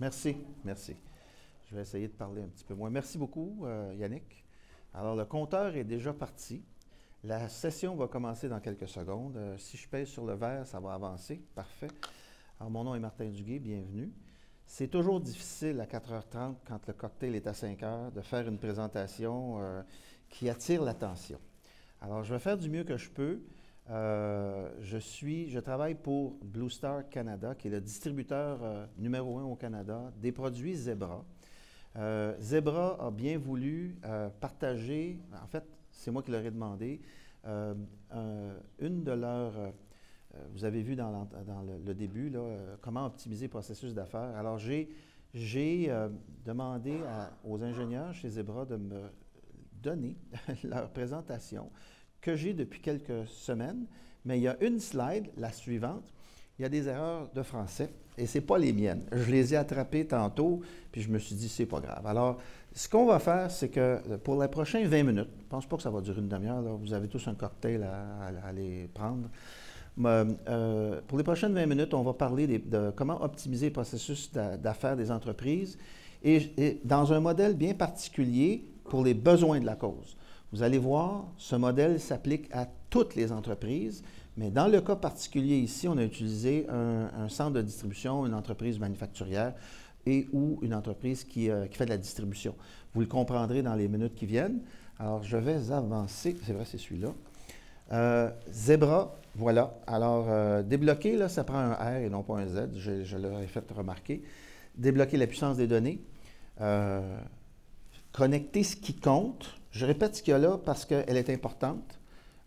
Merci, merci. Je vais essayer de parler un petit peu moins. Merci beaucoup, Yannick. Alors, le compteur est déjà parti. La session va commencer dans quelques secondes. Si je pèse sur le vert, ça va avancer. Parfait. Alors, mon nom est Martin Duguay, bienvenue. C'est toujours difficile à 4h30, quand le cocktail est à 5h, de faire une présentation qui attire l'attention. Alors, je vais faire du mieux que je peux. Je travaille pour Blue Star Canada, qui est le distributeur numéro 1 au Canada des produits Zebra. Zebra a bien voulu partager, en fait, c'est moi qui leur ai demandé, une de leurs, vous avez vu dans le début, là, comment optimiser le processus d'affaires. Alors, j'ai demandé aux ingénieurs chez Zebra de me donner leur présentation que j'ai depuis quelques semaines, mais il y a une slide, la suivante, il y a des erreurs de français et ce n'est pas les miennes. Je les ai attrapées tantôt, puis je me suis dit, c'est pas grave. Alors, ce qu'on va faire, c'est que pour les prochains 20 minutes, je ne pense pas que ça va durer une demi-heure, vous avez tous un cocktail à aller prendre. Pour les prochaines 20 minutes, on va parler de comment optimiser le processus d'affaires des entreprises et dans un modèle bien particulier pour les besoins de la cause. Vous allez voir, ce modèle s'applique à toutes les entreprises, mais dans le cas particulier ici, on a utilisé un centre de distribution, une entreprise manufacturière et ou une entreprise qui fait de la distribution. Vous le comprendrez dans les minutes qui viennent. Alors, je vais avancer. C'est vrai, c'est celui-là. Zebra, voilà. Alors, débloquer, là, ça prend un R et non pas un Z. Je leur ai fait remarquer. Débloquer la puissance des données. Connecter ce qui compte. Je répète ce qu'il y a là parce qu'elle est importante.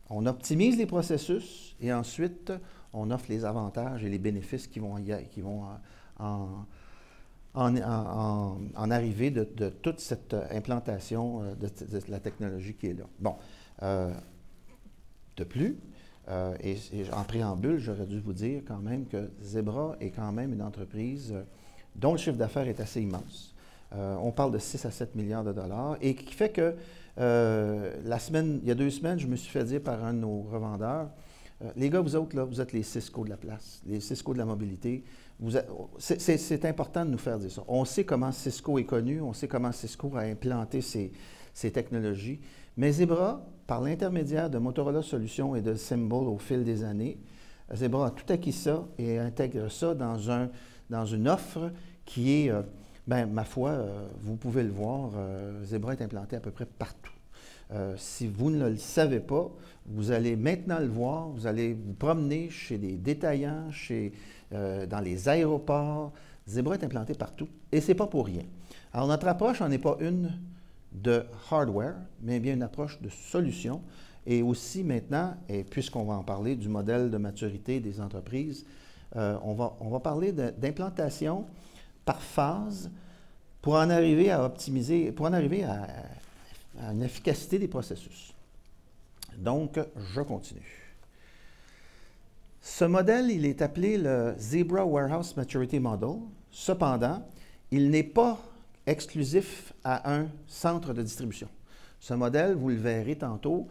On optimise les processus et ensuite, on offre les avantages et les bénéfices qui vont en arriver de toute cette implantation de la technologie qui est là. Bon, de plus, et en préambule, j'aurais dû vous dire quand même que Zebra est quand même une entreprise dont le chiffre d'affaires est assez immense. On parle de 6 à 7 milliards de dollars et qui fait que il y a 2 semaines, je me suis fait dire par un de nos revendeurs, les gars, vous autres, là, vous êtes les Cisco de la place, les Cisco de la mobilité. C'est important de nous faire dire ça. On sait comment Cisco est connu, on sait comment Cisco a implanté ces technologies, mais Zebra, par l'intermédiaire de Motorola Solutions et de Symbol au fil des années, Zebra a tout acquis ça et intègre ça dans une offre qui est... ma foi, vous pouvez le voir, Zebra est implanté à peu près partout. Si vous ne le savez pas, vous allez maintenant le voir, vous allez vous promener chez des détaillants, dans les aéroports. Zebra est implanté partout et ce n'est pas pour rien. Alors notre approche n'en est pas une de hardware, mais bien une approche de solution. Et aussi maintenant, et puisqu'on va en parler du modèle de maturité des entreprises, on va parler d'implantation par phase pour en arriver à optimiser, pour en arriver à une efficacité des processus. Donc, je continue. Ce modèle, il est appelé le Zebra Warehouse Maturity Model. Cependant, il n'est pas exclusif à un centre de distribution. Ce modèle, vous le verrez tantôt,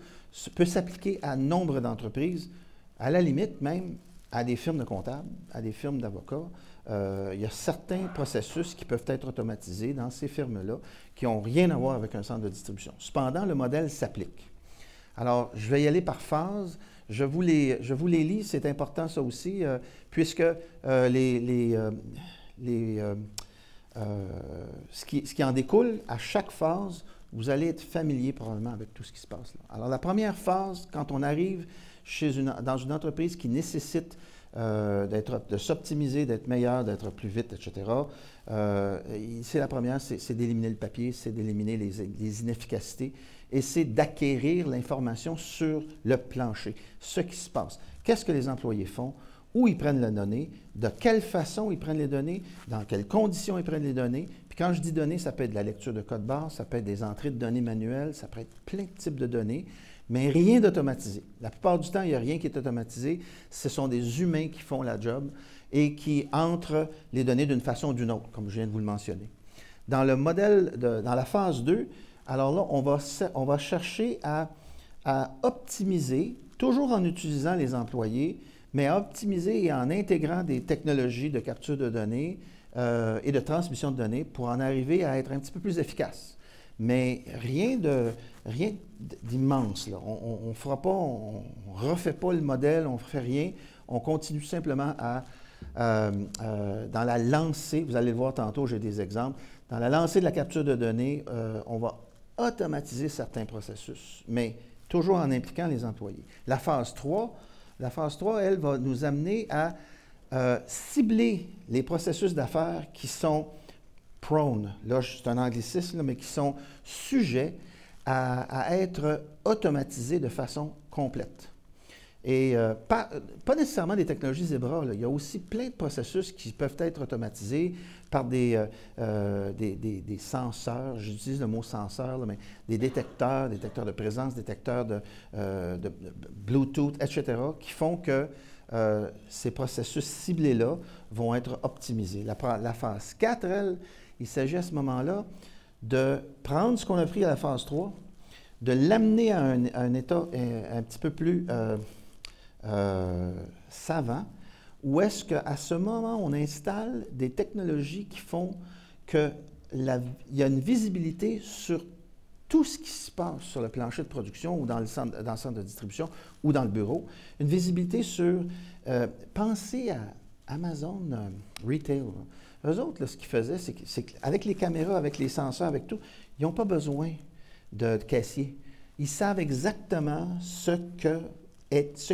peut s'appliquer à nombre d'entreprises, à la limite même à des firmes de comptables, à des firmes d'avocats. Il y a certains processus qui peuvent être automatisés dans ces firmes-là qui n'ont rien à voir avec un centre de distribution. Cependant, le modèle s'applique. Alors, je vais y aller par phase. Je vous les lis, c'est important ça aussi, puisque ce qui en découle, à chaque phase, vous allez être familier probablement avec tout ce qui se passe là. Alors, la première phase, quand on arrive dans une entreprise qui nécessite de s'optimiser, d'être meilleur, d'être plus vite, etc. C'est la première, c'est d'éliminer le papier, c'est d'éliminer les inefficacités et c'est d'acquérir l'information sur le plancher, ce qui se passe. Qu'est-ce que les employés font? Où ils prennent les données? De quelle façon ils prennent les données? Dans quelles conditions ils prennent les données? Puis quand je dis données, ça peut être de la lecture de code barre, ça peut être des entrées de données manuelles, ça peut être plein de types de données. Mais rien d'automatisé. La plupart du temps, il n'y a rien qui est automatisé. Ce sont des humains qui font la job et qui entrent les données d'une façon ou d'une autre, comme je viens de vous le mentionner. Dans le modèle, dans la phase 2, alors là, on va chercher à optimiser, toujours en utilisant les employés, mais à optimiser et en intégrant des technologies de capture de données et de transmission de données pour en arriver à être un petit peu plus efficace. Mais rien d'immense. On ne fera pas, on ne refait pas le modèle, on ne fait rien. On continue simplement à, dans la lancée, vous allez le voir tantôt, j'ai des exemples, dans la lancée de la capture de données, on va automatiser certains processus, mais toujours en impliquant les employés. La phase 3, elle, va nous amener à cibler les processus d'affaires qui sont prone, là c'est un anglicisme, là, mais qui sont sujets à être automatisés de façon complète. Et pas nécessairement des technologies Zebra, là. Il y a aussi plein de processus qui peuvent être automatisés par des senseurs, j'utilise le mot senseur, là, mais des détecteurs de présence, détecteurs de Bluetooth, etc., qui font que ces processus ciblés-là vont être optimisés. La phase 4, elle, il s'agit à ce moment-là de prendre ce qu'on a pris à la phase 3, de l'amener à un état un petit peu plus savant, où est-ce qu'à ce moment, on installe des technologies qui font qu'il y a une visibilité sur tout ce qui se passe sur le plancher de production ou dans le centre de distribution ou dans le bureau. Une visibilité sur, pensez à Amazon Retail. Eux autres, là, ce qu'ils faisaient, c'est qu'avec les caméras, avec les senseurs, avec tout, ils n'ont pas besoin de caissier. Ils savent exactement ce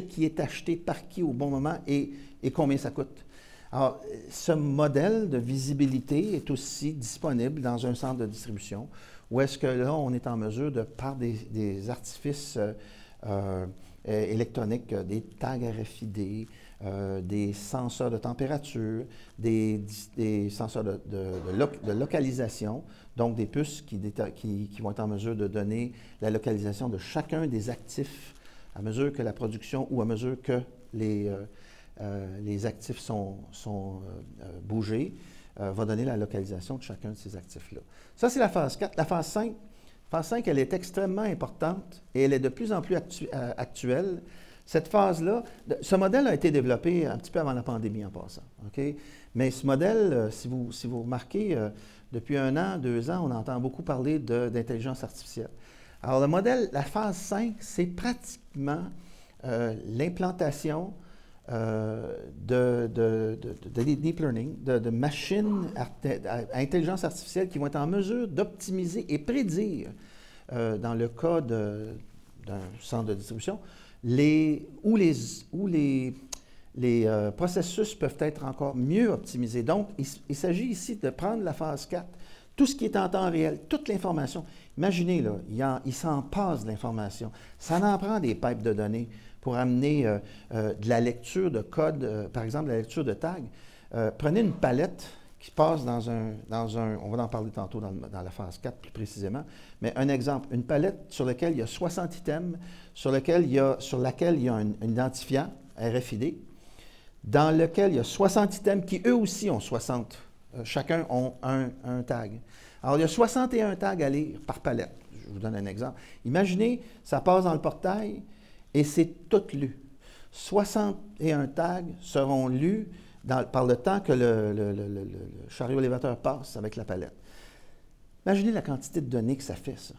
qui est acheté par qui au bon moment et combien ça coûte. Alors, ce modèle de visibilité est aussi disponible dans un centre de distribution où est-ce que là, on est en mesure de, par des artifices électroniques, des tags RFID, des senseurs de température, des senseurs de localisation, donc des puces qui vont être en mesure de donner la localisation de chacun des actifs à mesure que la production ou à mesure que les actifs sont bougés, va donner la localisation de chacun de ces actifs-là. Ça, c'est la phase 4. La phase 5, elle est extrêmement importante et elle est de plus en plus actuelle. Cette phase-là, ce modèle a été développé un petit peu avant la pandémie en passant. Okay? Mais ce modèle, si vous remarquez, depuis 1 an, 2 ans, on entend beaucoup parler d'intelligence artificielle. Alors, le modèle, la phase 5, c'est pratiquement l'implantation de deep learning, de machines à intelligence artificielle qui vont être en mesure d'optimiser et prédire, dans le cas d'un centre de distribution, où les processus peuvent être encore mieux optimisés. Donc, il s'agit ici de prendre la phase 4, tout ce qui est en temps réel, toute l'information. Imaginez, là, il s'en passe de l'information. Ça en prend des pipes de données pour amener de la lecture de code, par exemple, la lecture de tags. Prenez une palette qui passe dans un, on va en parler tantôt dans la phase 4 plus précisément, mais un exemple, une palette sur laquelle il y a 60 items, sur laquelle il y a un identifiant RFID, dans lequel il y a 60 items qui eux aussi ont 60, chacun ont un tag. Alors, il y a 61 tags à lire par palette. Je vous donne un exemple. Imaginez, ça passe dans le portail et c'est tout lu. 61 tags seront lus par le temps que le chariot élévateur passe avec la palette. Imaginez la quantité de données que ça fait, ça.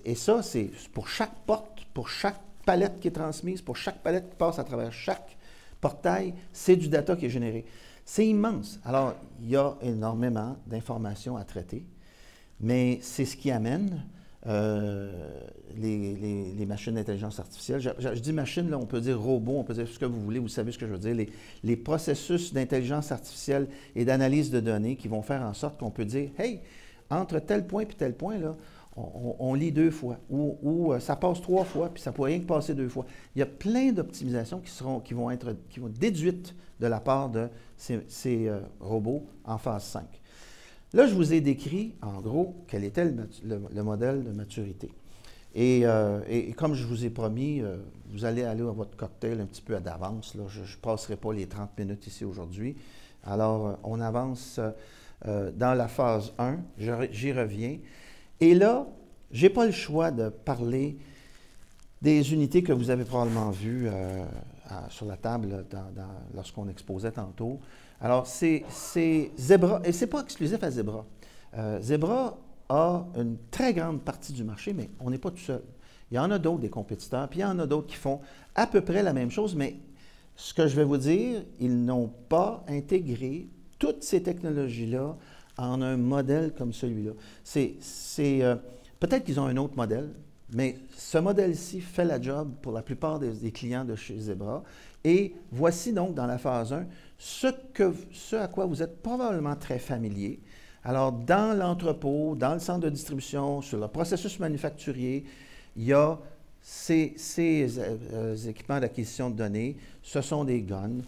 Et ça, c'est pour chaque porte, pour chaque palette qui est transmise, pour chaque palette qui passe à travers chaque portail, c'est du data qui est généré. C'est immense. Alors, il y a énormément d'informations à traiter, mais c'est ce qui amène les machines d'intelligence artificielle. Je dis machine, là, on peut dire robot, on peut dire ce que vous voulez, vous savez ce que je veux dire. Les processus d'intelligence artificielle et d'analyse de données qui vont faire en sorte qu'on peut dire, hey, entre tel point et tel point, là, on lit 2 fois, ou ça passe 3 fois, puis ça ne peut rien que passer 2 fois. Il y a plein d'optimisations qui vont être déduites de la part de ces robots en phase 5. Là, je vous ai décrit, en gros, quel était le modèle de maturité. Et comme je vous ai promis, vous allez aller à votre cocktail un petit peu d'avance. Je ne passerai pas les 30 minutes ici aujourd'hui. Alors, on avance dans la phase 1. J'y reviens. Et là, je n'ai pas le choix de parler des unités que vous avez probablement vues sur la table lorsqu'on exposait tantôt. Alors, c'est Zebra, et ce n'est pas exclusif à Zebra. Zebra a une très grande partie du marché, mais on n'est pas tout seul. Il y en a d'autres, des compétiteurs, puis il y en a d'autres qui font à peu près la même chose, mais ce que je vais vous dire, ils n'ont pas intégré toutes ces technologies-là en un modèle comme celui-là. Peut-être qu'ils ont un autre modèle, mais ce modèle-ci fait la job pour la plupart des clients de chez Zebra. Et voici donc dans la phase 1 ce à quoi vous êtes probablement très familier. Alors, dans l'entrepôt, dans le centre de distribution, sur le processus manufacturier, il y a ces équipements d'acquisition de données. Ce sont des guns.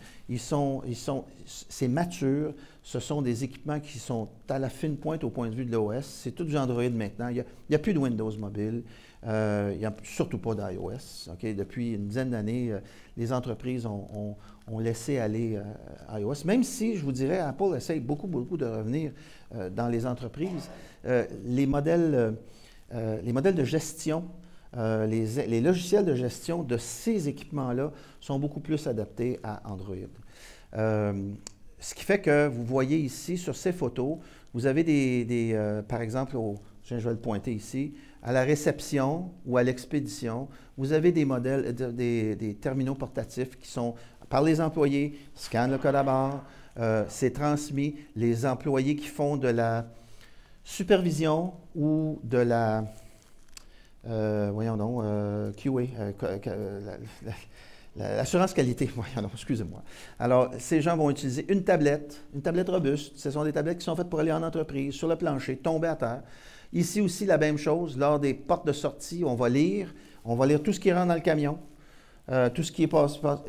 C'est mature. Ce sont des équipements qui sont à la fine pointe au point de vue de l'OS. C'est tout du Android maintenant. Il n'y a plus de Windows Mobile. Il n'y a surtout pas d'iOS. Okay? Depuis une dizaine d'années, les entreprises ont laissé aller iOS, même si, je vous dirais, Apple essaye beaucoup de revenir dans les entreprises. Les modèles de gestion, les logiciels de gestion de ces équipements-là sont beaucoup plus adaptés à Android. Ce qui fait que vous voyez ici, sur ces photos, vous avez par exemple, je vais le pointer ici, à la réception ou à l'expédition, vous avez des modèles, des terminaux portatifs qui sont, par les employés, scannent le code à barre, c'est transmis. Les employés qui font de la supervision ou de la, voyons donc, QA, l'assurance qualité, voyons donc, excusez-moi. Alors, ces gens vont utiliser une tablette robuste. Ce sont des tablettes qui sont faites pour aller en entreprise, sur le plancher, tomber à terre. Ici aussi, la même chose, lors des portes de sortie, on va lire tout ce qui rentre dans le camion, tout ce qui est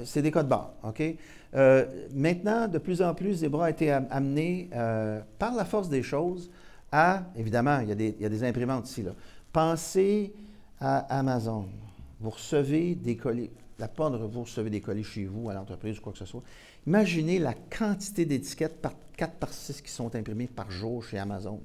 c'est des codes barres, OK? Maintenant, de plus en plus, Zebra a été amené par la force des choses à, évidemment, il y a des imprimantes ici, là. Pensez à Amazon. Vous recevez des colis, la plupart de vous recevez des colis chez vous, à l'entreprise ou quoi que ce soit. Imaginez la quantité d'étiquettes par 4 par 6 qui sont imprimées par jour chez Amazon.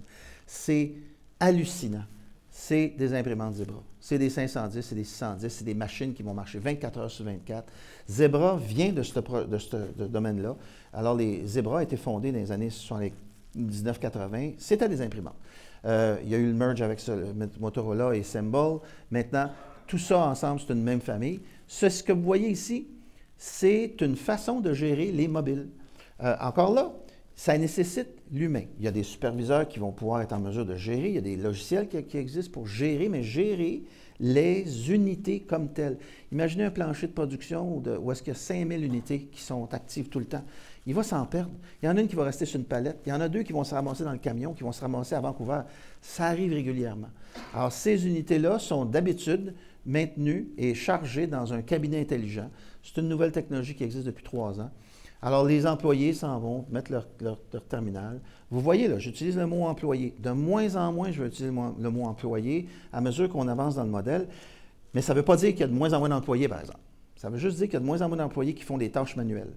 C'est hallucinant. C'est des imprimantes Zebra. C'est des 510, c'est des 610, c'est des machines qui vont marcher 24 heures sur 24. Zebra vient de ce domaine-là. Alors, les Zebra a été fondé dans les années 1980. C'était des imprimantes. Il y a eu le merge avec Motorola et Symbol. Maintenant, tout ça ensemble, c'est une même famille. Ce que vous voyez ici, c'est une façon de gérer les mobiles. Encore là, ça nécessite l'humain. Il y a des superviseurs qui vont pouvoir être en mesure de gérer. Il y a des logiciels qui existent pour gérer, mais gérer les unités comme telles. Imaginez un plancher de production où est-ce qu'il y a 5000 unités qui sont actives tout le temps. Il va s'en perdre. Il y en a une qui va rester sur une palette. Il y en a deux qui vont se ramasser dans le camion, qui vont se ramasser à Vancouver. Ça arrive régulièrement. Alors, ces unités-là sont d'habitude maintenues et chargées dans un cabinet intelligent. C'est une nouvelle technologie qui existe depuis 3 ans. Alors, les employés s'en vont mettre leur terminal. Vous voyez, là, j'utilise le mot employé. De moins en moins, je vais utiliser le mot employé à mesure qu'on avance dans le modèle. Mais ça ne veut pas dire qu'il y a de moins en moins d'employés, par exemple. Ça veut juste dire qu'il y a de moins en moins d'employés qui font des tâches manuelles.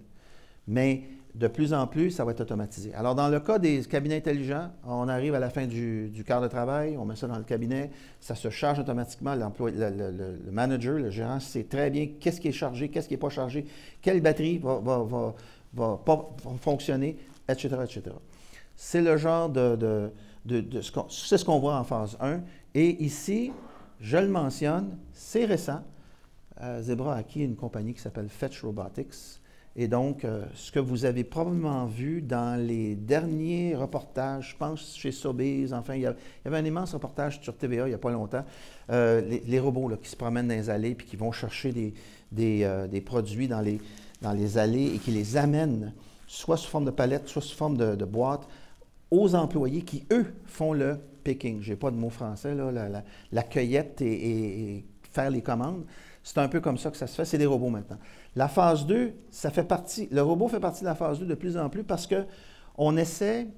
Mais de plus en plus, ça va être automatisé. Alors, dans le cas des cabinets intelligents, on arrive à la fin du quart de travail, on met ça dans le cabinet, ça se charge automatiquement. Le manager, le gérant, sait très bien qu'est-ce qui est chargé, qu'est-ce qui n'est pas chargé, quelle batterie va pas fonctionner, etc., etc. C'est le genre c'est ce qu'on voit en phase 1. Et ici, je le mentionne, c'est récent. Zebra a acquis une compagnie qui s'appelle Fetch Robotics. Et donc, ce que vous avez probablement vu dans les derniers reportages, je pense chez Sobeys, enfin, il y avait un immense reportage sur TVA il n'y a pas longtemps, les robots là, qui se promènent dans les allées puis qui vont chercher des produits dans les allées et qui les amènent soit sous forme de palettes, soit sous forme de boîtes aux employés qui, eux, font le picking. Je n'ai pas de mot français, là, la cueillette et faire les commandes. C'est un peu comme ça que ça se fait, c'est des robots maintenant. La phase 2, le robot fait partie de la phase 2 de plus en plus parce qu'on essaie,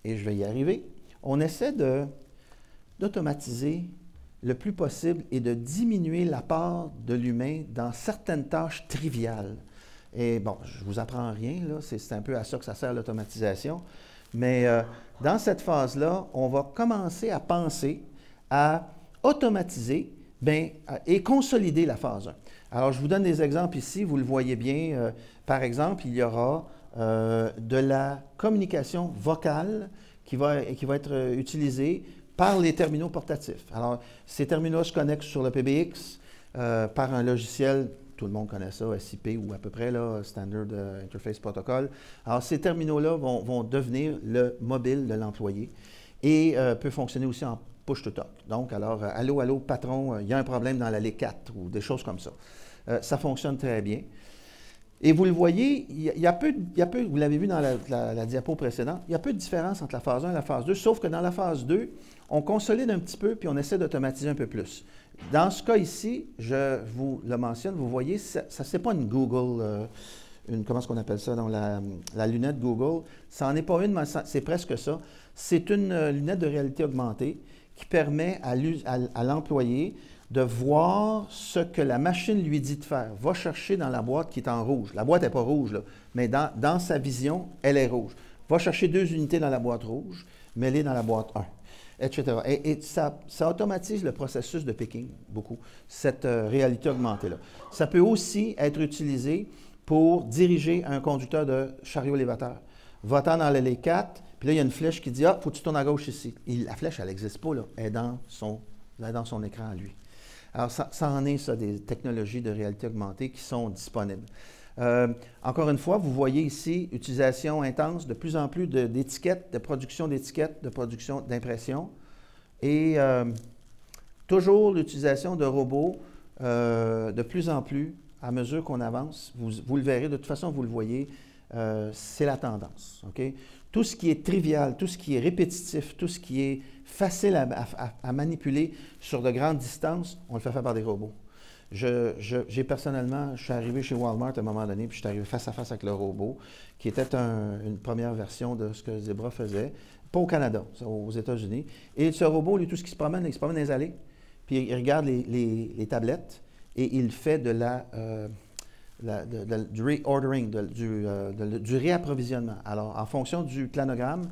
et je vais y arriver, on essaie d'automatiser le plus possible et de diminuer la part de l'humain dans certaines tâches triviales. Et bon, je ne vous apprends rien, là, c'est un peu à ça que ça sert l'automatisation, mais dans cette phase-là, on va commencer à penser à automatiser et consolider la phase 1. Alors, je vous donne des exemples ici, vous le voyez bien. Par exemple, il y aura de la communication vocale qui va être utilisée par les terminaux portatifs. Alors, ces terminaux se connectent sur le PBX par un logiciel, tout le monde connaît ça, SIP ou à peu près, là, Standard Interface Protocol. Alors, ces terminaux-là vont devenir le mobile de l'employé et peut fonctionner aussi en push-to-talk. Donc, alors, allô, allô, patron, il y a un problème dans l'allée 4 ou des choses comme ça. Ça fonctionne très bien. Et vous le voyez, il y a peu, vous l'avez vu dans la diapo précédente, il y a peu de différence entre la phase 1 et la phase 2, sauf que dans la phase 2, on consolide un petit peu puis on essaie d'automatiser un peu plus. Dans ce cas ici, je vous le mentionne, vous voyez, c'est pas une Google, comment est-ce qu'on appelle ça, dans la lunette Google, ça n'en est pas une, mais c'est presque ça. C'est une lunette de réalité augmentée qui permet à l'employé de voir ce que la machine lui dit de faire. Va chercher dans la boîte qui est en rouge. La boîte n'est pas rouge, là, mais dans sa vision, elle est rouge. Va chercher 2 unités dans la boîte rouge, mets-les dans la boîte 1, etc. Et ça automatise le processus de picking, beaucoup, cette réalité augmentée-là. Ça peut aussi être utilisé pour diriger un conducteur de chariot élévateur. Va-t'en dans l'allée 4, puis là, il y a une flèche qui dit « Ah, faut que tu tournes à gauche ici. » La flèche, elle n'existe pas, là. Elle est dans son écran à lui. Alors, ça en est, ça, des technologies de réalité augmentée qui sont disponibles. Encore une fois, vous voyez ici, utilisation intense de plus en plus d'étiquettes, de production d'étiquettes, de production d'impression. Et toujours l'utilisation de robots de plus en plus, à mesure qu'on avance. Vous le verrez, de toute façon, vous le voyez, c'est la tendance. Okay? Tout ce qui est trivial, tout ce qui est répétitif, tout ce qui est facile à manipuler sur de grandes distances, on le fait faire par des robots. Personnellement, je suis arrivé chez Walmart à un moment donné, puis je suis arrivé face à face avec le robot, qui était une première version de ce que Zebra faisait, pas au Canada, aux États-Unis. Et ce robot, lui, tout ce qui se promène, il se promène dans les allées, puis il regarde les tablettes, et il fait du reordering, du réapprovisionnement. Alors, en fonction du planogramme,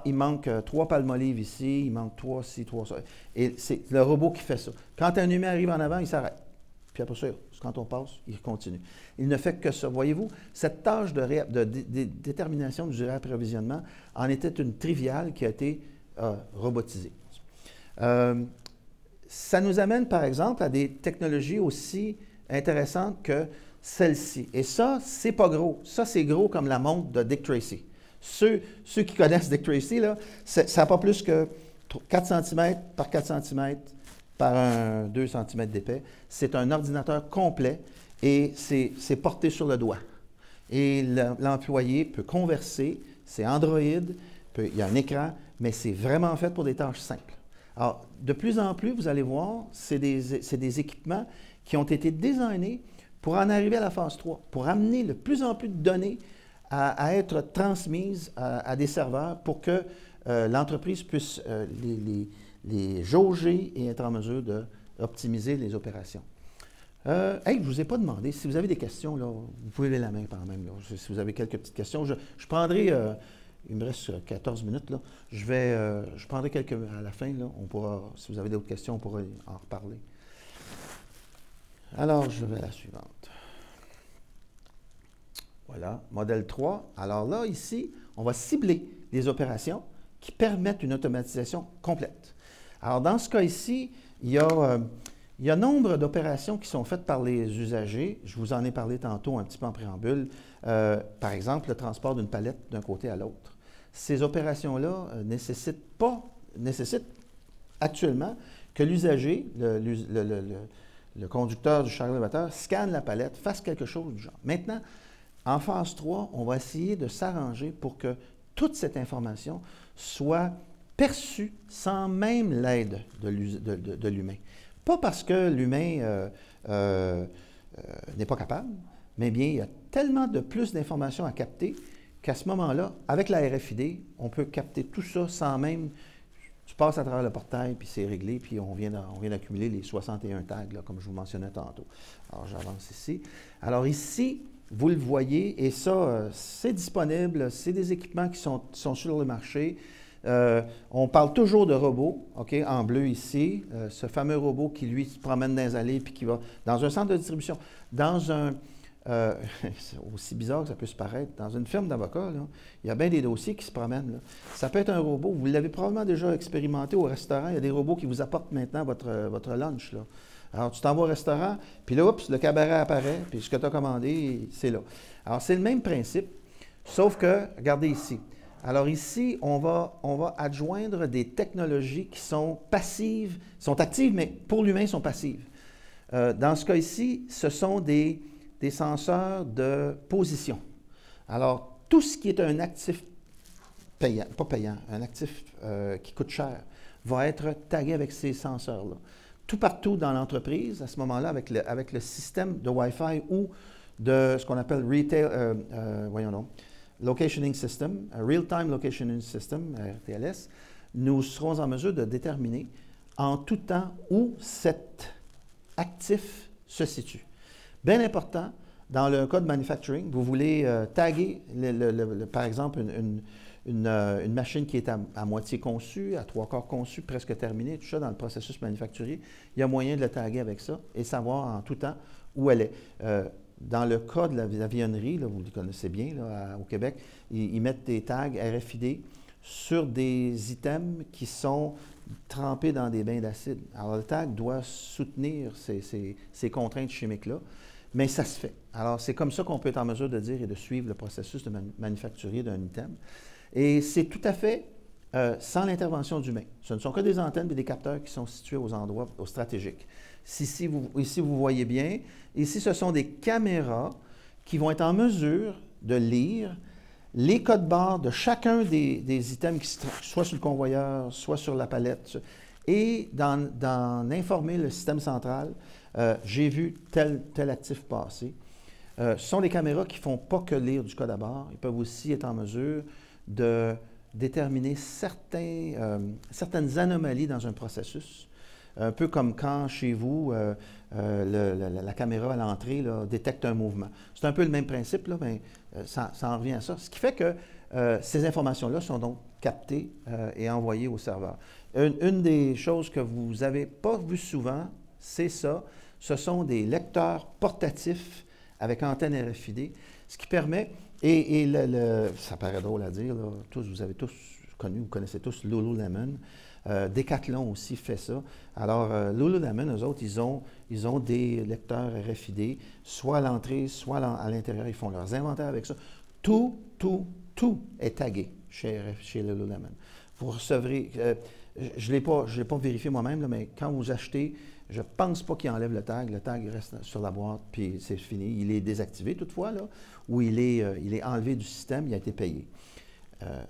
il manque 3 palmolives ici, il manque 3 ci, 3 ça. Et c'est le robot qui fait ça. Quand un humain arrive en avant, il s'arrête. Puis après ça, quand on passe, il continue. Il ne fait que ça. Voyez-vous, cette tâche de détermination du réapprovisionnement en était une triviale qui a été robotisée. Ça nous amène, par exemple, à des technologies aussi intéressantes que celle-ci. Et ça, c'est pas gros. Ça, c'est gros comme la montre de Dick Tracy. Ceux qui connaissent Dick Tracy, là, ça n'a pas plus que 4 cm par 4 cm par 2 cm d'épais. C'est un ordinateur complet et c'est porté sur le doigt. Et l'employé peut converser, c'est Android, il y a un écran, mais c'est vraiment fait pour des tâches simples. Alors, de plus en plus, vous allez voir, c'est des équipements qui ont été designés pour en arriver à la phase 3, pour amener de plus en plus de données à être transmises à des serveurs pour que l'entreprise puisse les jauger et être en mesure d'optimiser les opérations. Hey, je ne vous ai pas demandé, si vous avez des questions, là, vous pouvez lever la main quand même. Là, si vous avez quelques petites questions, je prendrai, il me reste 14 minutes, là, je prendrai quelques à la fin, là, on pourra, si vous avez d'autres questions, on pourra en reparler. Alors, je vais à la suivante. Voilà, modèle 3. Alors là, ici, on va cibler les opérations qui permettent une automatisation complète. Alors, dans ce cas ici, il y a nombre d'opérations qui sont faites par les usagers. Je vous en ai parlé tantôt un petit peu en préambule. Par exemple, le transport d'une palette d'un côté à l'autre. Ces opérations-là nécessitent actuellement que l'usager, le conducteur du chariot élévateur, scanne la palette, fasse quelque chose du genre. Maintenant, en phase 3, on va essayer de s'arranger pour que toute cette information soit perçue sans même l'aide de l'humain. Pas parce que l'humain n'est pas capable, mais bien il y a tellement de plus d'informations à capter qu'à ce moment-là, avec la RFID, on peut capter tout ça sans même... Tu passes à travers le portail, puis c'est réglé, puis on vient d'accumuler les 61 tags, là, comme je vous mentionnais tantôt. Alors, j'avance ici. Alors ici, vous le voyez, et ça, c'est disponible. C'est des équipements qui sont sur le marché. On parle toujours de robots, OK, en bleu ici, ce fameux robot qui, lui, se promène dans les allées puis qui va dans un centre de distribution, dans un... c'est aussi bizarre que ça peut se paraître, dans une firme d'avocats, il y a bien des dossiers qui se promènent. Là. Ça peut être un robot, vous l'avez probablement déjà expérimenté au restaurant, il y a des robots qui vous apportent maintenant votre lunch. Là. Alors, tu t'en vas au restaurant, puis là, oups, le cabaret apparaît, puis ce que tu as commandé, c'est là. Alors, c'est le même principe, sauf que, regardez ici. Alors ici, on va adjoindre des technologies qui sont passives, sont actives, mais pour l'humain, sont passives. Dans ce cas ici, ce sont des senseurs de position. Alors, tout ce qui est un actif payant, pas payant, un actif qui coûte cher, va être tagué avec ces senseurs-là. Tout partout dans l'entreprise, à ce moment-là, avec le système de Wi-Fi ou de ce qu'on appelle Locationing System, Real-Time Locationing System, RTLS, nous serons en mesure de déterminer en tout temps où cet actif se situe. Bien important, dans le cas de manufacturing, vous voulez taguer, par exemple, une machine qui est à moitié conçue, à trois quarts conçue, presque terminée, tout ça dans le processus manufacturier. Il y a moyen de le taguer avec ça et savoir en tout temps où elle est. Dans le cas de l'avionnerie, vous le connaissez bien là, au Québec, ils mettent des tags RFID sur des items qui sont trempés dans des bains d'acide. Alors, le tag doit soutenir ces contraintes chimiques-là, mais ça se fait. Alors, c'est comme ça qu'on peut être en mesure de dire et de suivre le processus de manufacturier d'un item. Et c'est tout à fait sans l'intervention d'humains. Ce ne sont que des antennes et des capteurs qui sont situés aux endroits stratégiques. Ici, vous voyez bien, ici, ce sont des caméras qui vont être en mesure de lire les codes barres de chacun des items qui soit sur le convoyeur, soit sur la palette, et d'en informer le système central. J'ai vu tel actif passer. Ce sont des caméras qui ne font pas que lire du code à bord. Ils peuvent aussi être en mesure de déterminer certaines anomalies dans un processus. Un peu comme quand, chez vous, la caméra à l'entrée détecte un mouvement. C'est un peu le même principe, là, mais ça en revient à ça. Ce qui fait que ces informations-là sont donc captées et envoyées au serveur. Une des choses que vous n'avez pas vu souvent, c'est ça. Ce sont des lecteurs portatifs avec antenne RFID, ce qui permet, ça paraît drôle à dire, là, vous avez tous connu, vous connaissez tous Lululemon. Decathlon aussi fait ça. Alors, Lululemon, eux autres, ils ont des lecteurs RFID, soit à l'entrée, soit à l'intérieur. Ils font leurs inventaires avec ça. Tout est tagué chez Lululemon. Vous recevrez, je ne l'ai pas vérifié moi-même, là, mais quand vous achetez, je ne pense pas qu'ils enlèvent le tag reste sur la boîte, puis c'est fini. Il est désactivé toutefois, là, ou il est enlevé du système, il a été payé.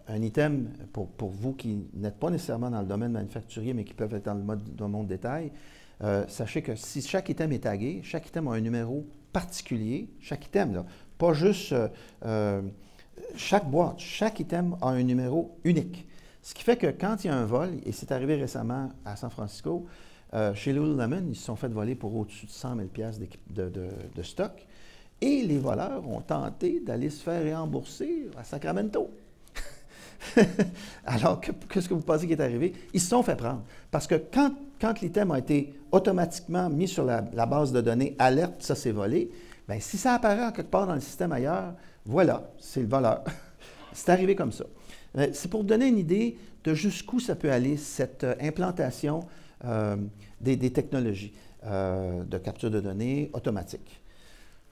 Un item, pour vous qui n'êtes pas nécessairement dans le domaine manufacturier, mais qui peuvent être dans le monde détail, sachez que si chaque item est tagué, chaque item a un numéro particulier, chaque item, là, pas juste chaque boîte, chaque item a un numéro unique. Ce qui fait que quand il y a un vol, et c'est arrivé récemment à San Francisco, chez Lululemon, ils se sont fait voler pour au-dessus de 100 000 de stock, et les voleurs ont tenté d'aller se faire rembourser à Sacramento. Alors, qu'est-ce que vous pensez qui est arrivé? Ils se sont fait prendre. Parce que quand l'item a été automatiquement mis sur la base de données alerte, ça s'est volé, bien, si ça apparaît quelque part dans le système ailleurs, voilà, c'est le voleur. C'est arrivé comme ça. C'est pour vous donner une idée de jusqu'où ça peut aller, cette implantation des technologies de capture de données automatiques.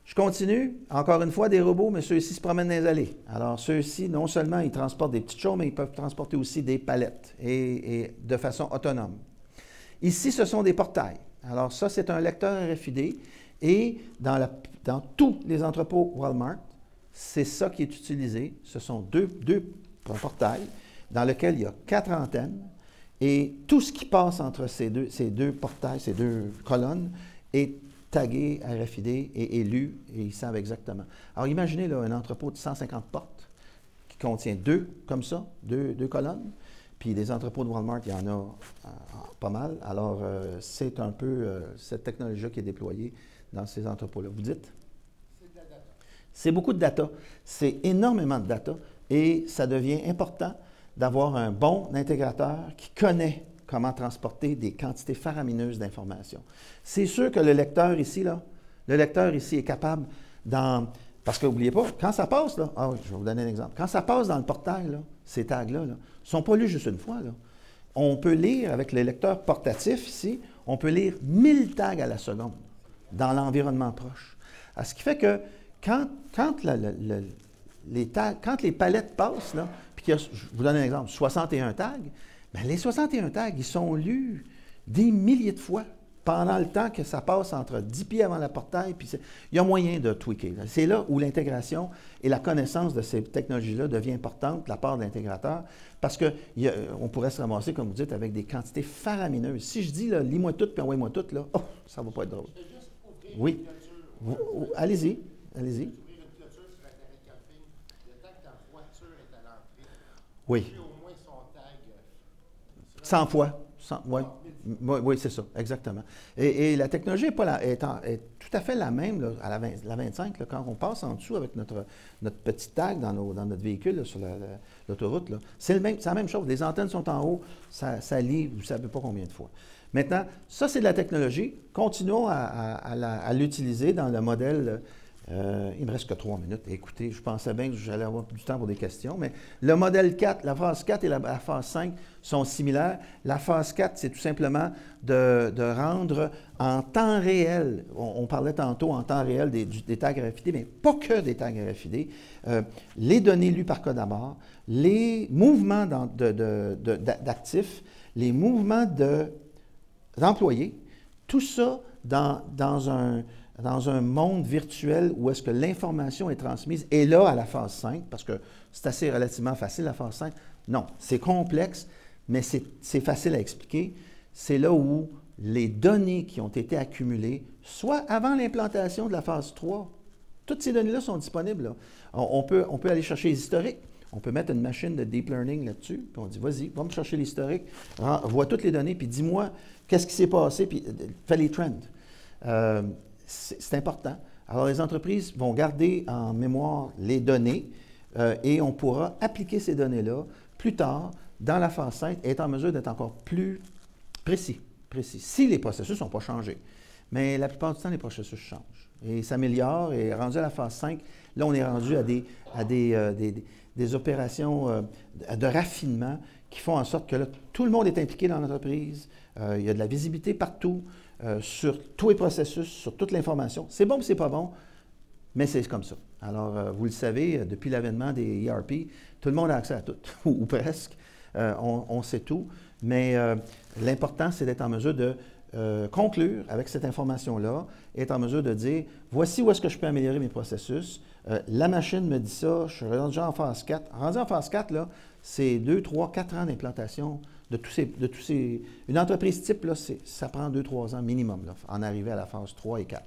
Je continue. Encore une fois, des robots, mais ceux-ci se promènent dans les allées. Alors, ceux-ci, non seulement ils transportent des petites choses, mais ils peuvent transporter aussi des palettes et de façon autonome. Ici, ce sont des portails. Alors, ça, c'est un lecteur RFID. Et dans tous les entrepôts Walmart, c'est ça qui est utilisé. Ce sont deux portails dans lesquels il y a 4 antennes. Et tout ce qui passe entre ces deux portails, ces deux colonnes, est tagué RFID et lu, et ils savent exactement. Alors, imaginez là, un entrepôt de 150 portes qui contient deux colonnes, puis des entrepôts de Walmart, il y en a pas mal. Alors, c'est un peu cette technologie qui est déployée dans ces entrepôts-là. Vous dites? C'est de la data. C'est beaucoup de data. C'est énormément de data, et ça devient important d'avoir un bon intégrateur qui connaît comment transporter des quantités faramineuses d'informations. C'est sûr que le lecteur ici est capable parce que n'oubliez pas, quand ça passe, là, je vais vous donner un exemple. Quand ça passe dans le portail, là, ces tags-là, ne sont pas lus juste une fois. Là. On peut lire, avec le lecteur portatif ici, on peut lire 1000 tags à la seconde dans l'environnement proche. Alors, ce qui fait que quand les palettes passent, là, puis je vous donne un exemple, 61 tags, bien, les 61 tags, ils sont lus des milliers de fois pendant le temps que ça passe entre 10 pieds avant le portail, puis il y a moyen de tweaker. C'est là où l'intégration et la connaissance de ces technologies-là devient importante de la part de l'intégrateur, parce qu'on pourrait se ramasser, comme vous dites, avec des quantités faramineuses. Si je dis, là, lis-moi tout, puis envoie-moi tout, là, oh, ça ne va pas être drôle. Oui. Allez-y, allez-y. Oui. 100 fois. Oui, c'est ça, exactement. Et la technologie est tout à fait la même là, à la 25, là, quand on passe en dessous avec notre petit tag dans notre véhicule là, sur l'autoroute. C'est la même chose. Les antennes sont en haut, ça lit, vous ne savez pas combien de fois. Maintenant, ça, c'est de la technologie. Continuons à l'utiliser dans le modèle. Il ne me reste que 3 minutes. Écoutez, je pensais bien que j'allais avoir du temps pour des questions, mais le modèle 4, la phase 4 et la phase 5 sont similaires. La phase 4, c'est tout simplement de rendre en temps réel, on parlait tantôt en temps réel des tags RFID, mais pas que des tags RFID, les données lues par code à bord, les mouvements d'actifs, les mouvements d'employés, tout ça dans un monde virtuel où est-ce que l'information est transmise, et là, à la phase 5, parce que c'est assez relativement facile, la phase 5, non, c'est complexe, mais c'est facile à expliquer. C'est là où les données qui ont été accumulées, soit avant l'implantation de la phase 3, toutes ces données-là sont disponibles. Là. On peut aller chercher les historiques. On peut mettre une machine de deep learning là-dessus, puis on dit, vas-y, va me chercher l'historique, vois toutes les données, puis dis-moi qu'est-ce qui s'est passé, puis fais les trends. C'est important. Alors, les entreprises vont garder en mémoire les données et on pourra appliquer ces données-là plus tard dans la phase 5 et être en mesure d'être encore plus précis. Si les processus n'ont pas changé. Mais la plupart du temps, les processus changent et s'améliorent. Et rendu à la phase 5, là, on est rendu à des opérations de raffinement qui font en sorte que là, tout le monde est impliqué dans l'entreprise. Il y a de la visibilité partout. Sur tous les processus, sur toute l'information. C'est bon ou c'est pas bon, mais c'est comme ça. Alors, vous le savez, depuis l'avènement des ERP, tout le monde a accès à tout, ou presque. On sait tout, mais l'important, c'est d'être en mesure de conclure avec cette information-là, être en mesure de dire, voici où est-ce que je peux améliorer mes processus. La machine me dit ça, je suis rendu en phase 4. Rendu en phase 4, là, c'est 2, 3, 4 ans d'implantation de tous ces. Une entreprise type, là, ça prend 2-3 ans minimum, là, en arriver à la phase 3 et 4.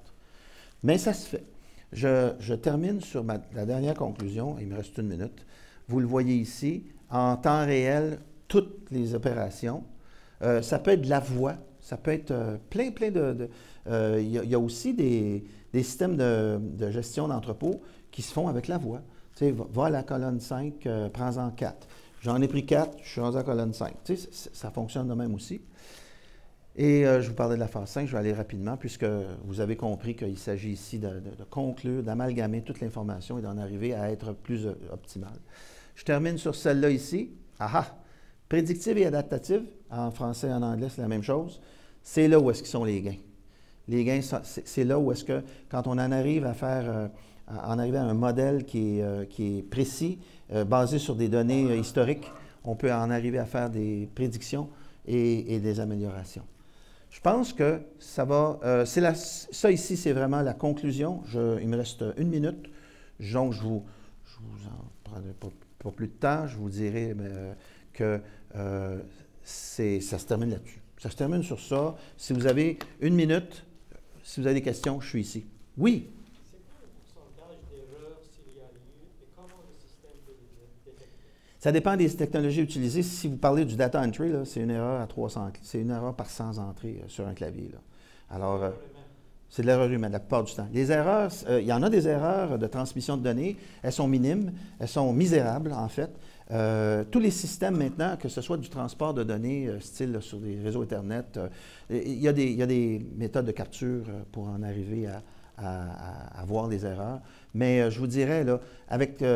Mais ça se fait. Je termine sur la dernière conclusion, il me reste 1 minute. Vous le voyez ici, en temps réel, toutes les opérations. Ça peut être de la voix, ça peut être plein de. Il y a aussi des systèmes de gestion d'entrepôt qui se font avec la voix. Tu sais, va à la colonne 5, prends-en 4. J'en ai pris 4, je suis rendu à la colonne 5. Tu sais, ça fonctionne de même aussi. Et je vous parlais de la phase 5, je vais aller rapidement, puisque vous avez compris qu'il s'agit ici de conclure, d'amalgamer toute l'information et d'en arriver à être plus optimal. Je termine sur celle-là ici. Prédictive et adaptative, en français et en anglais, c'est la même chose. C'est là où est-ce qu'ils sont les gains. Les gains, c'est là où est-ce que, quand on en arrive à faire, à un modèle qui est précis, basé sur des données historiques, on peut en arriver à faire des prédictions et des améliorations. Je pense que ça va. Ça ici, c'est vraiment la conclusion. Il me reste 1 minute. Donc, je vous en prendrai pas plus de temps. Je vous dirai que ça se termine là-dessus. Ça se termine sur ça. Si vous avez 1 minute, si vous avez des questions, je suis ici. Oui? C'est quoi le pourcentage d'erreurs s'il y a eu et comment le système peut les détecter? Ça dépend des technologies utilisées. Si vous parlez du data entry, c'est une erreur à 300, c'est une erreur par 100 entrées sur un clavier. Là. Alors, c'est de l'erreur humaine la plupart du temps. Les erreurs, il y en a des erreurs de transmission de données. Elles sont minimes, elles sont misérables en fait. Tous les systèmes maintenant, que ce soit du transport de données, style sur des réseaux Internet, il y a des méthodes de capture pour en arriver à voir les erreurs. Mais je vous dirais, là,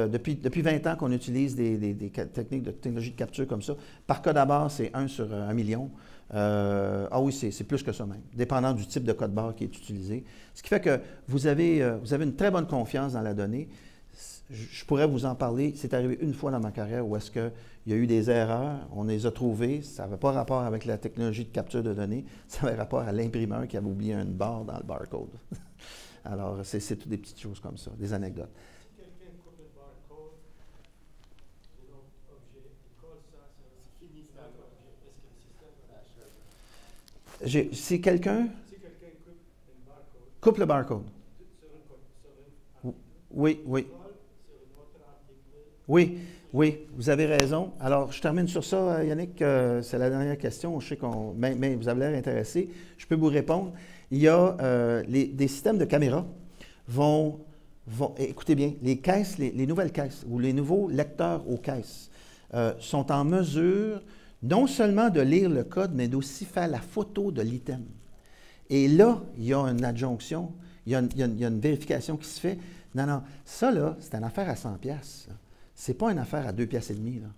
depuis 20 ans qu'on utilise des techniques de technologie de capture comme ça, par code à barre, c'est 1 sur 1 million. Ah oui, c'est plus que ça même, dépendant du type de code barre qui est utilisé. Ce qui fait que vous avez une très bonne confiance dans la donnée. Je pourrais vous en parler. C'est arrivé une fois dans ma carrière où est-ce qu'il y a eu des erreurs, on les a trouvées. Ça n'avait pas rapport avec la technologie de capture de données, ça avait rapport à l'imprimeur qui avait oublié une barre dans le barcode. Alors, c'est toutes des petites choses comme ça, des anecdotes. Si quelqu'un coupe le barcode d'un autre objet, il colle ça, c'est fini cet objet. Est-ce que le système va Si quelqu'un Si quelqu'un coupe le barcode, sur un article, oui, oui. sur un autre article, Oui, oui, vous avez raison. Alors, je termine sur ça, Yannick. C'est la dernière question. Je sais mais vous avez l'air intéressé. Je peux vous répondre. Il y a des systèmes de caméras écoutez bien, les caisses, les nouvelles caisses ou les nouveaux lecteurs aux caisses sont en mesure non seulement de lire le code, mais d'aussi faire la photo de l'item. Et là, il y a une adjonction, il y a une vérification qui se fait. Non, ça, là, c'est une affaire à 100 pièces. Ce n'est pas une affaire à 2 pièces et demie, là.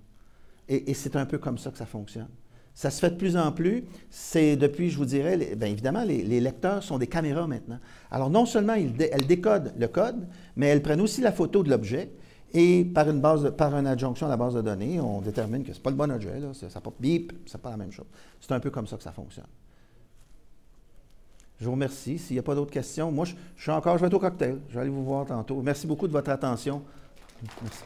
Et c'est un peu comme ça que ça fonctionne. Ça se fait de plus en plus. C'est depuis, je vous dirais, bien évidemment, les lecteurs sont des caméras maintenant. Alors, non seulement elles décodent le code, mais elles prennent aussi la photo de l'objet. Et par une adjonction à la base de données, on détermine que ce n'est pas le bon objet, là, ça pas bip, c'est pas la même chose. C'est un peu comme ça que ça fonctionne. Je vous remercie. S'il n'y a pas d'autres questions, moi, je vais être au cocktail. Je vais aller vous voir tantôt. Merci beaucoup de votre attention. Merci.